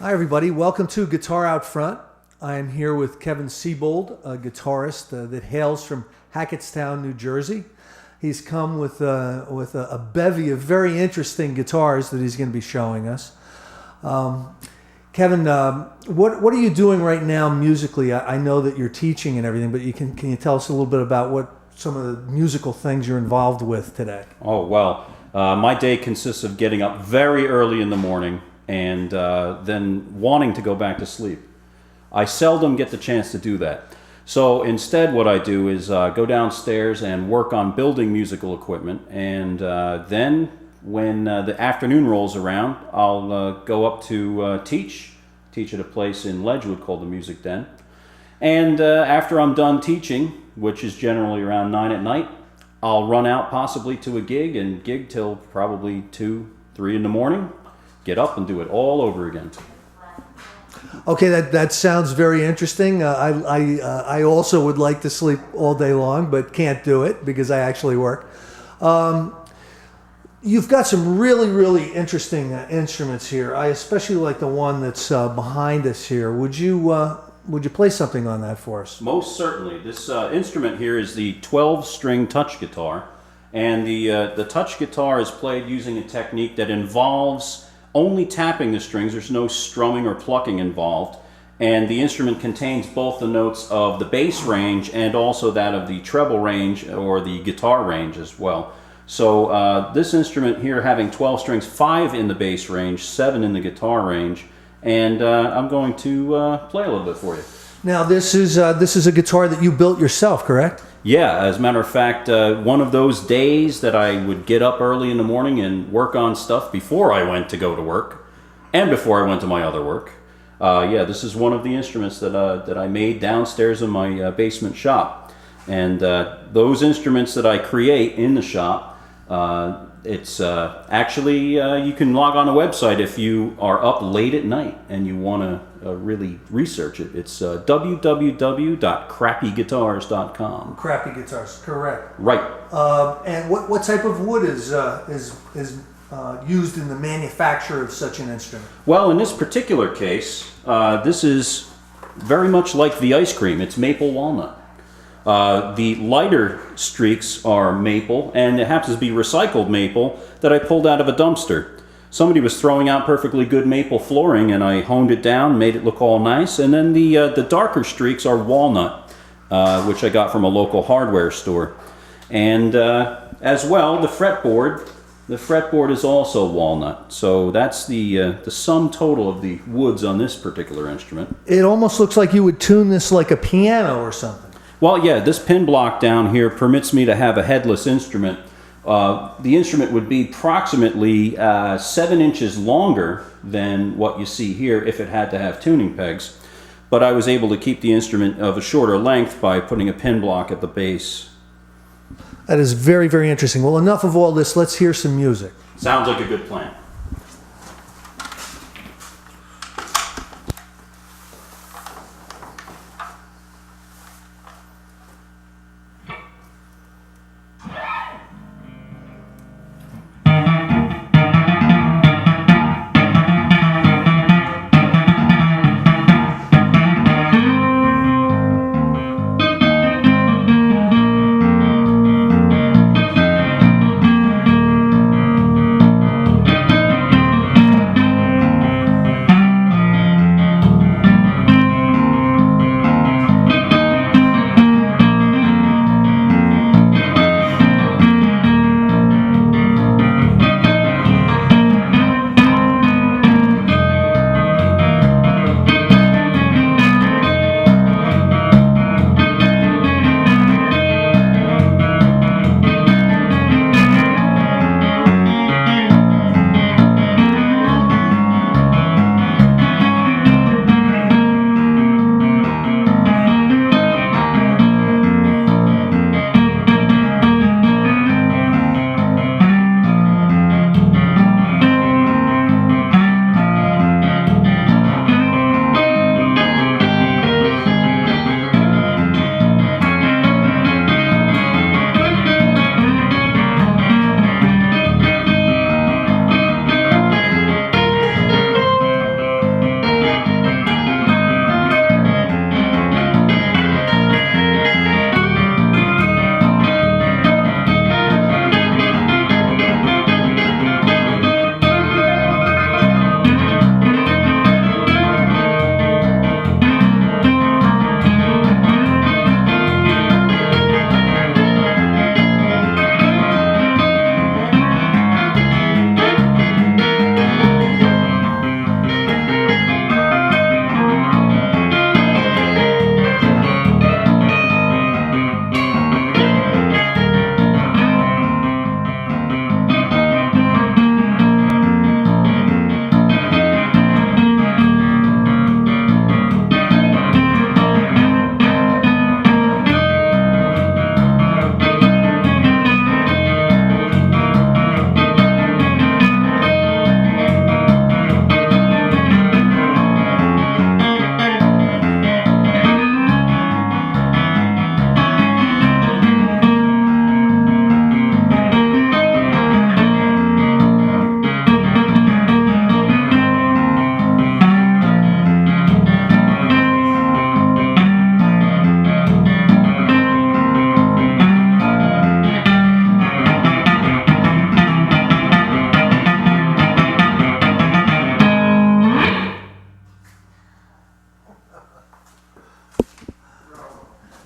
Hi, everybody. Welcome to Guitar Out Front. I am here with Kevin Siebold, a guitarist that hails from Hackettstown, New Jersey. He's come with a bevy of very interesting guitars that he's going to be showing us. Kevin, what are you doing right now musically? I know that you're teaching and everything, but can you tell us a little bit about what some of the musical things you're involved with today? Oh, well, my day consists of getting up very early in the morning and then wanting to go back to sleep. I seldom get the chance to do that. So instead what I do is go downstairs and work on building musical equipment, and then when the afternoon rolls around, I'll go up to teach at a place in Ledgewood called the Music Den. And after I'm done teaching, which is generally around 9 at night, I'll run out possibly to a gig and gig till probably 2, 3 in the morning, get up and do it all over again. Okay, that sounds very interesting. I also would like to sleep all day long, but can't do it because I actually work. You've got some really, really interesting instruments here. I especially like the one that's behind us here. Would you play something on that for us? Most certainly. This instrument here is the 12-string touch guitar, and the touch guitar is played using a technique that involves only tapping the strings. There's no strumming or plucking involved, and the instrument contains both the notes of the bass range and also that of the treble range or the guitar range as well. So this instrument here having 12 strings, 5 in the bass range, 7 in the guitar range, and I'm going to play a little bit for you. Now this is a guitar that you built yourself, correct? Yeah, as a matter of fact, one of those days that I would get up early in the morning and work on stuff before I went to go to work and before I went to my other work. Yeah, this is one of the instruments that I made downstairs in my basement shop. And those instruments that I create in the shop, it's actually, you can log on a website if you are up late at night and you want to really research it. It's www.crappyguitars.com. Crappy guitars, correct. Right. And what type of wood is used in the manufacture of such an instrument? Well, in this particular case, this is very much like the ice cream. It's maple walnut. The lighter streaks are maple, and it happens to be recycled maple that I pulled out of a dumpster. Somebody was throwing out perfectly good maple flooring, and I honed it down, made it look all nice. And then the darker streaks are walnut, which I got from a local hardware store. And as well, the fretboard is also walnut. So that's the sum total of the woods on this particular instrument. It almost looks like you would tune this like a piano or something. Well, yeah, this pin block down here permits me to have a headless instrument. The instrument would be approximately 7 inches longer than what you see here if it had to have tuning pegs. But I was able to keep the instrument of a shorter length by putting a pin block at the base. That is very, very interesting. Well, enough of all this. Let's hear some music. Sounds like a good plan.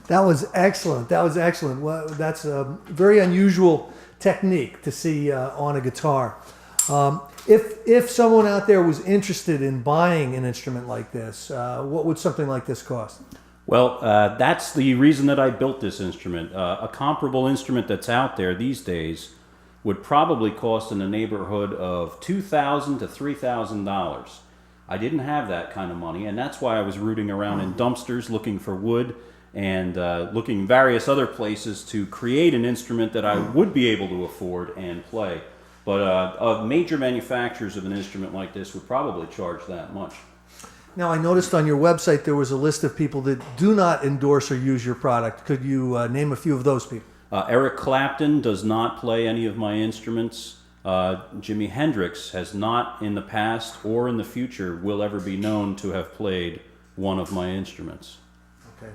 That was excellent. That was excellent. Well, that's a very unusual technique to see on a guitar. If someone out there was interested in buying an instrument like this, what would something like this cost? Well, that's the reason that I built this instrument. A comparable instrument that's out there these days would probably cost in the neighborhood of $2,000 to $3,000. I didn't have that kind of money, and that's why I was rooting around in dumpsters looking for wood and looking various other places to create an instrument that I would be able to afford and play. But major manufacturers of an instrument like this would probably charge that much. Now, I noticed on your website there was a list of people that do not endorse or use your product. Could you name a few of those people? Eric Clapton does not play any of my instruments. Jimi Hendrix has not in the past or in the future will ever be known to have played one of my instruments. Okay.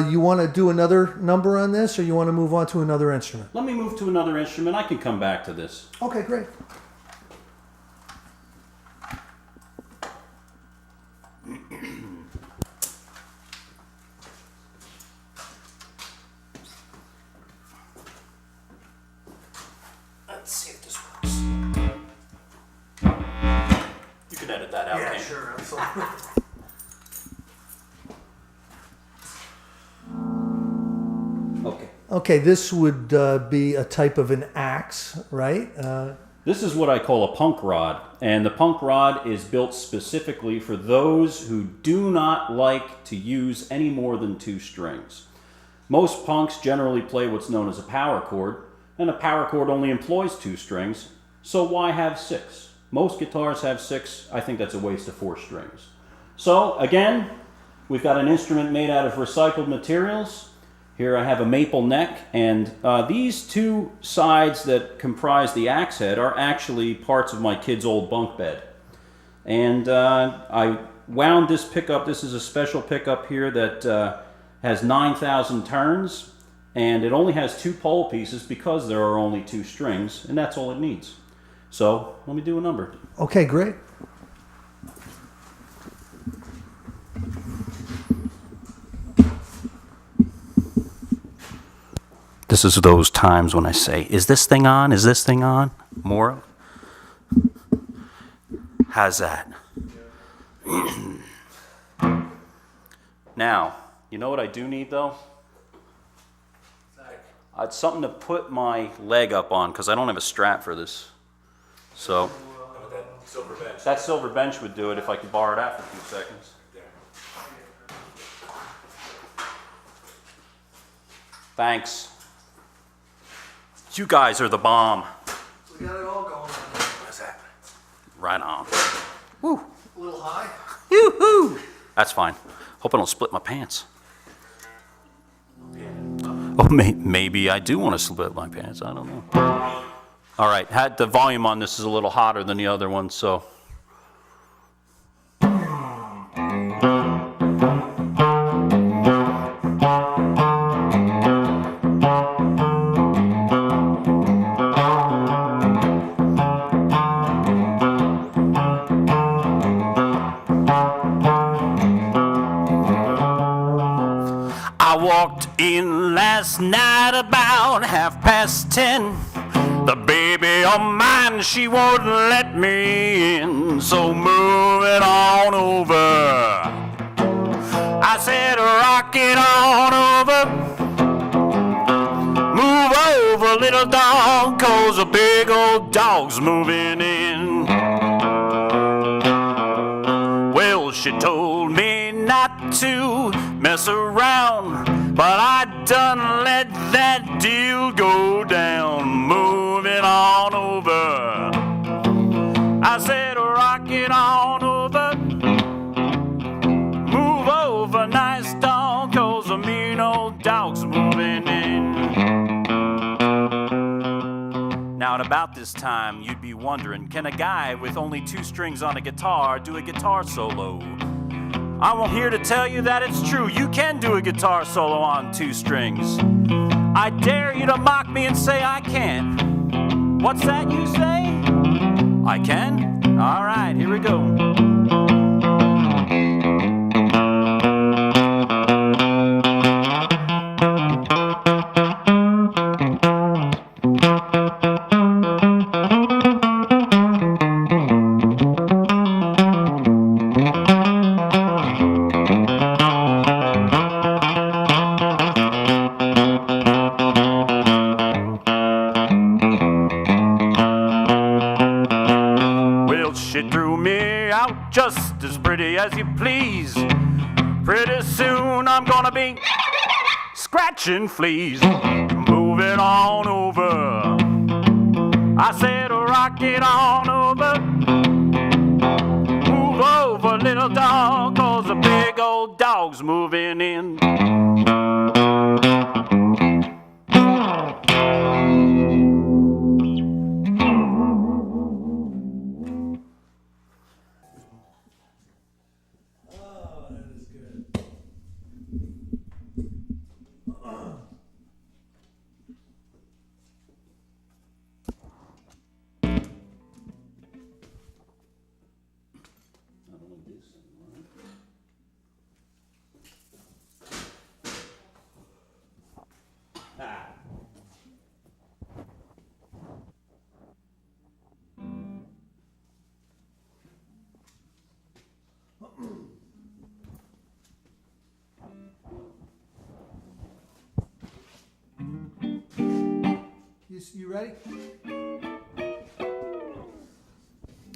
You want to do another number on this, or you want to move on to another instrument? Let me move to another instrument. I can come back to this. Okay, great. Let's see if this works. You can edit that out. Yeah, can't you? sure, absolutely. Okay. Okay, this would be a type of an axe, right? This is what I call a punk rod, and the punk rod is built specifically for those who do not like to use any more than 2 strings. Most punks generally play what's known as a power chord, and a power chord only employs 2 strings, so why have 6? Most guitars have 6. I think that's a waste of 4 strings. So again, we've got an instrument made out of recycled materials. Here I have a maple neck, and these 2 sides that comprise the axe head are actually parts of my kid's old bunk bed. And I wound this pickup. This is a special pickup here that has 9,000 turns, and it only has 2 pole pieces because there are only 2 strings, and that's all it needs. So let me do a number. Okay, great. This is those times when I say, is this thing on? Is this thing on? More? How's that? Now, you know what I do need though? It's something to put my leg up on because I don't have a strap for this. So, that silver bench would do it if I could borrow that for 2 seconds. Thanks. You guys are the bomb. We got it all going on. What's that? Right on. Woo. A little high? Yoo-hoo. That's fine. Hope I don't split my pants. Oh, maybe I do want to split my pants. I don't know. All right. The volume on this is a little hotter than the other one, so. I walked in last night about 10:30. The baby of mine, she won't let me in, so move it on over. I said, rock it on over. Move over, little dog, 'cause a big old dog's moving in. Well, she told me not to mess around, but I done let that deal go down. Move it on over. I said, rock it on over. Move over, nice dog, 'cause a mean old dog's moving in. Now, at about this time, you'd be wondering, can a guy with only 2 strings on a guitar do a guitar solo? I'm here to tell you that it's true. You can do a guitar solo on 2 strings. I dare you to mock me and say I can't. What's that you say? I can? All right, here we go. She threw me out just as pretty as you please. Pretty soon I'm gonna be scratching fleas. Move it on over. I said, rock it on over. Move over, little dog, 'cause the big old dog's moving in. You ready?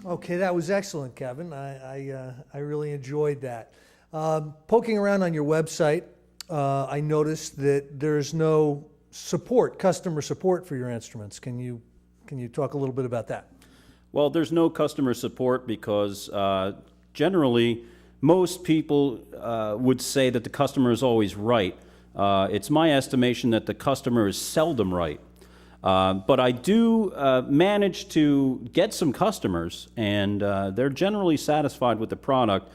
Okay, that was excellent, Kevin. I really enjoyed that. Poking around on your website, I noticed that there's no customer support for your instruments. Can you talk a little bit about that? Well, there's no customer support because generally most people would say that the customer is always right. It's my estimation that the customer is seldom right. But I do manage to get some customers, and they're generally satisfied with the product.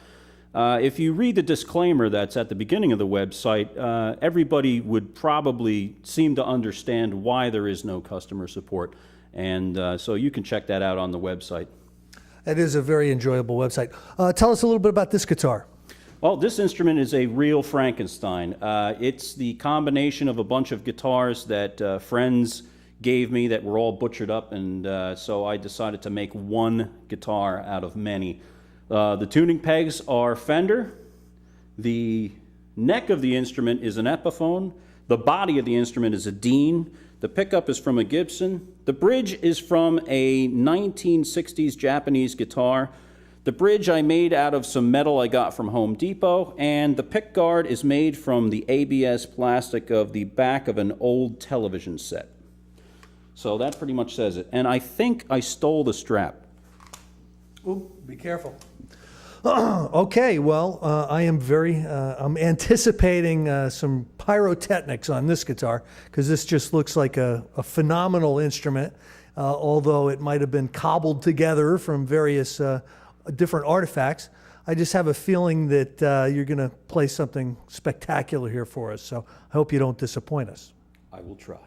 If you read the disclaimer that's at the beginning of the website, everybody would probably seem to understand why there is no customer support. And so you can check that out on the website. It is a very enjoyable website. Tell us a little bit about this guitar. Well, this instrument is a real Frankenstein. It's the combination of a bunch of guitars that friends gave me that were all butchered up, and so I decided to make one guitar out of many. The tuning pegs are Fender. The neck of the instrument is an Epiphone. The body of the instrument is a Dean. The pickup is from a Gibson. The bridge is from a 1960s Japanese guitar. The bridge I made out of some metal I got from Home Depot, and the pickguard is made from the ABS plastic of the back of an old television set. So that pretty much says it. And I think I stole the strap. Ooh, be careful. Okay, well, I'm anticipating some pyrotechnics on this guitar, because this just looks like a phenomenal instrument, although it might have been cobbled together from various different artifacts. I just have a feeling that you're going to play something spectacular here for us, so I hope you don't disappoint us. I will try.